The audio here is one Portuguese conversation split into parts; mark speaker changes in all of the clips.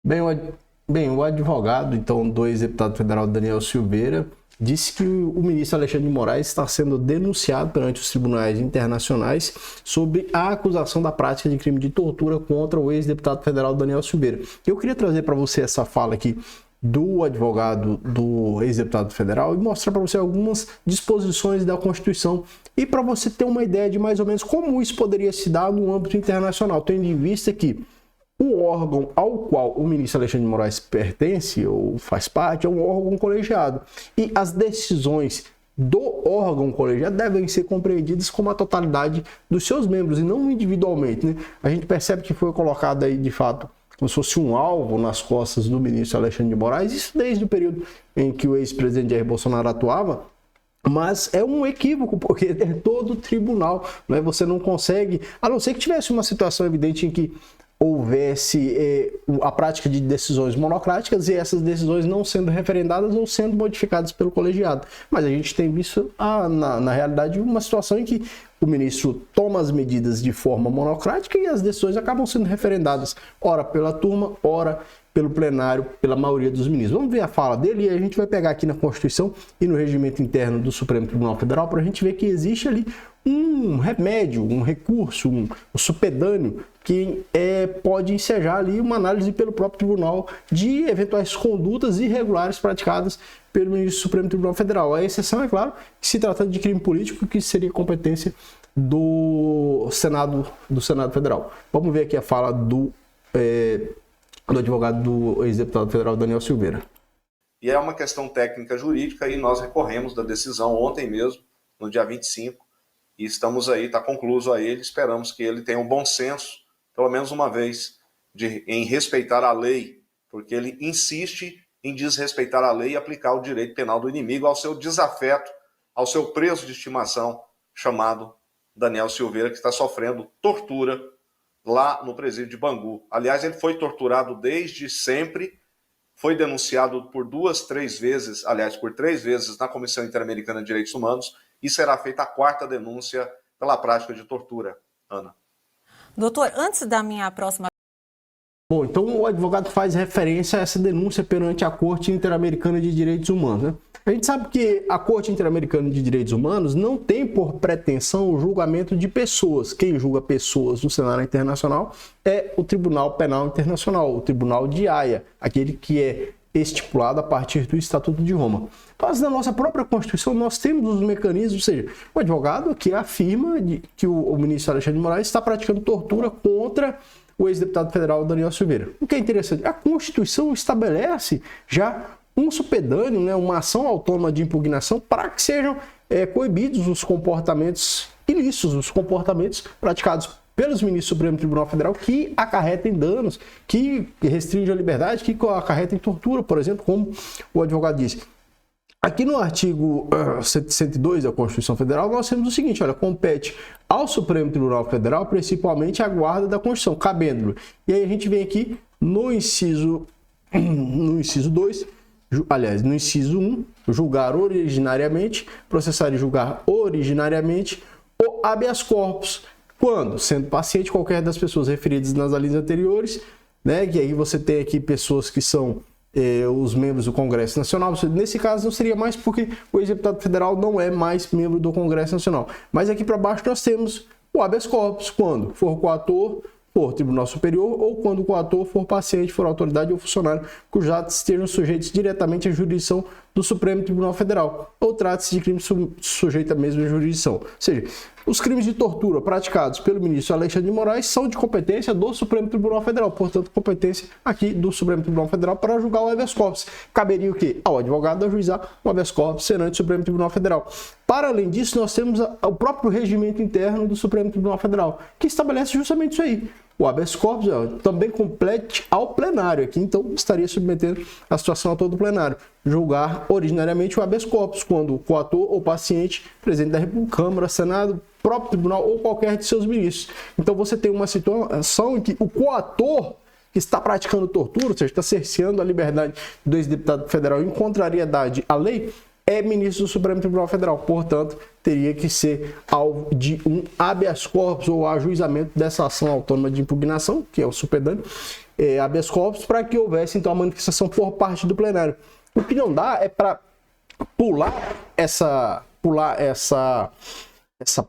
Speaker 1: Bem, o advogado, então, do ex-deputado federal Daniel Silveira, disse que o ministro Alexandre de Moraes está sendo denunciado perante os tribunais internacionais sobre a acusação da prática de crime de tortura contra o ex-deputado federal Daniel Silveira. Eu queria trazer para você essa fala aqui do advogado do ex-deputado federal e mostrar para você algumas disposições da Constituição e para você ter uma ideia de mais ou menos como isso poderia se dar no âmbito internacional, tendo em vista que o órgão ao qual o ministro Alexandre de Moraes pertence ou faz parte é um órgão colegiado. E as decisões do órgão colegiado devem ser compreendidas como a totalidade dos seus membros e não individualmente, né? A gente percebe que foi colocado aí, de fato, como se fosse um alvo nas costas do ministro Alexandre de Moraes, isso desde o período em que o ex-presidente Jair Bolsonaro atuava. Mas é um equívoco, porque é todo o tribunal, né? Você não consegue, a não ser que tivesse uma situação evidente em que houvesse a prática de decisões monocráticas e essas decisões não sendo referendadas ou sendo modificadas pelo colegiado. Mas a gente tem visto, na realidade, uma situação em que o ministro toma as medidas de forma monocrática e as decisões acabam sendo referendadas, ora pela turma, ora pelo plenário, pela maioria dos ministros. Vamos ver a fala dele e a gente vai pegar aqui na Constituição e no regimento interno do Supremo Tribunal Federal para a gente ver que existe ali um remédio, um recurso, um supedâneo que pode ensejar ali uma análise pelo próprio tribunal de eventuais condutas irregulares praticadas pelo ministro do Supremo Tribunal Federal. A exceção, é claro, que se tratando de crime político, que seria competência do Senado Federal. Vamos ver aqui a fala do advogado do ex-deputado federal Daniel Silveira.
Speaker 2: E é uma questão técnica jurídica e nós recorremos da decisão ontem mesmo, no dia 25, e estamos aí, está concluso a ele, esperamos que ele tenha um bom senso, pelo menos uma vez, em respeitar a lei, porque ele insiste em desrespeitar a lei e aplicar o direito penal do inimigo ao seu desafeto, ao seu preso de estimação, chamado Daniel Silveira, que está sofrendo tortura lá no presídio de Bangu. Aliás, ele foi torturado desde sempre, foi denunciado por 3 vezes na Comissão Interamericana de Direitos Humanos e será feita a 4ª denúncia pela prática de tortura. Ana.
Speaker 3: Doutor, antes da minha próxima...
Speaker 1: Bom, então o advogado faz referência a essa denúncia perante a Corte Interamericana de Direitos Humanos, né? A gente sabe que a Corte Interamericana de Direitos Humanos não tem por pretensão o julgamento de pessoas. Quem julga pessoas no cenário internacional é o Tribunal Penal Internacional, o Tribunal de Haia, aquele que é estipulado a partir do Estatuto de Roma. Mas na nossa própria Constituição nós temos os mecanismos, ou seja, o advogado que afirma que o ministro Alexandre de Moraes está praticando tortura contra o ex-deputado federal Daniel Silveira. O que é interessante, a Constituição estabelece já um supedâneo, né, uma ação autônoma de impugnação para que sejam coibidos os comportamentos ilícitos, os comportamentos praticados pelos ministros do Supremo Tribunal Federal que acarretem danos, que restringem a liberdade, que acarretem tortura, por exemplo, como o advogado disse. Aqui no artigo 102 da Constituição Federal, nós temos o seguinte, olha, compete ao Supremo Tribunal Federal principalmente a guarda da Constituição, cabendo-lhe. E aí a gente vem aqui no inciso 2, aliás, no inciso 1, julgar originariamente, processar e julgar originariamente o habeas corpus, quando, sendo paciente qualquer das pessoas referidas nas alíneas anteriores, né, que aí você tem aqui pessoas que são os membros do Congresso Nacional. Nesse caso não seria mais porque o ex-deputado federal não é mais membro do Congresso Nacional. Mas aqui para baixo nós temos o habeas corpus, quando for coator, for Tribunal Superior, ou quando o coator for paciente, for autoridade ou funcionário cujos atos estejam sujeitos diretamente à jurisdição do Supremo Tribunal Federal, ou trate-se de crime sujeito à mesma jurisdição. Ou seja, os crimes de tortura praticados pelo ministro Alexandre de Moraes são de competência do Supremo Tribunal Federal, portanto, competência aqui do Supremo Tribunal Federal para julgar o habeas corpus. Caberia o quê? Ao advogado ajuizar o habeas corpus perante o Supremo Tribunal Federal. Para além disso, nós temos o próprio regimento interno do Supremo Tribunal Federal, que estabelece justamente isso aí. O habeas corpus também complete ao plenário aqui, então estaria submetendo a situação a todo o plenário. Julgar originariamente o habeas corpus, quando o coator ou paciente, presidente da República, Câmara, Senado, próprio tribunal ou qualquer de seus ministros. Então você tem uma situação em que o coator que está praticando tortura, ou seja, está cerceando a liberdade do ex-deputado federal em contrariedade à lei, é ministro do Supremo Tribunal Federal, portanto, teria que ser alvo de um habeas corpus ou ajuizamento dessa ação autônoma de impugnação, que é o supedâneo, habeas corpus para que houvesse então a manifestação por parte do plenário. O que não dá é para pular essa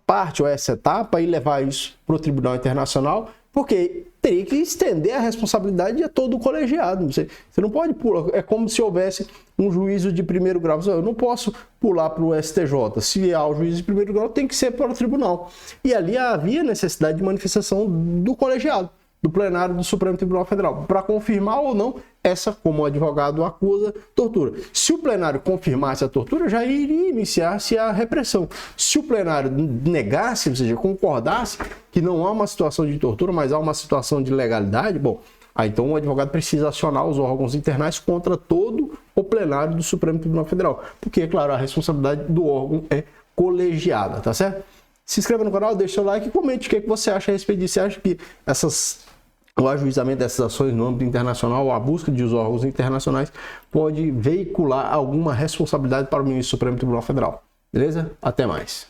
Speaker 1: parte ou essa etapa e levar isso para o Tribunal Internacional, porque teria que estender a responsabilidade a todo o colegiado. Você não pode pular. É como se houvesse um juízo de primeiro grau. Eu não posso pular para o STJ. Se há o juízo de primeiro grau, tem que ser para o tribunal. E ali havia necessidade de manifestação do colegiado, do plenário do Supremo Tribunal Federal, para confirmar ou não essa, como o advogado acusa, tortura. Se o plenário confirmasse a tortura, já iria iniciar-se a repressão. Se o plenário negasse, ou seja, concordasse que não há uma situação de tortura, mas há uma situação de legalidade, bom, aí então o advogado precisa acionar os órgãos internais contra todo o plenário do Supremo Tribunal Federal, porque, claro, a responsabilidade do órgão é colegiada, tá certo? Se inscreva no canal, deixa seu like e comente o que você acha a respeito disso. Você acha que o ajuizamento dessas ações no âmbito internacional, a busca de os órgãos internacionais, pode veicular alguma responsabilidade para o ministro do Supremo Tribunal Federal? Beleza? Até mais.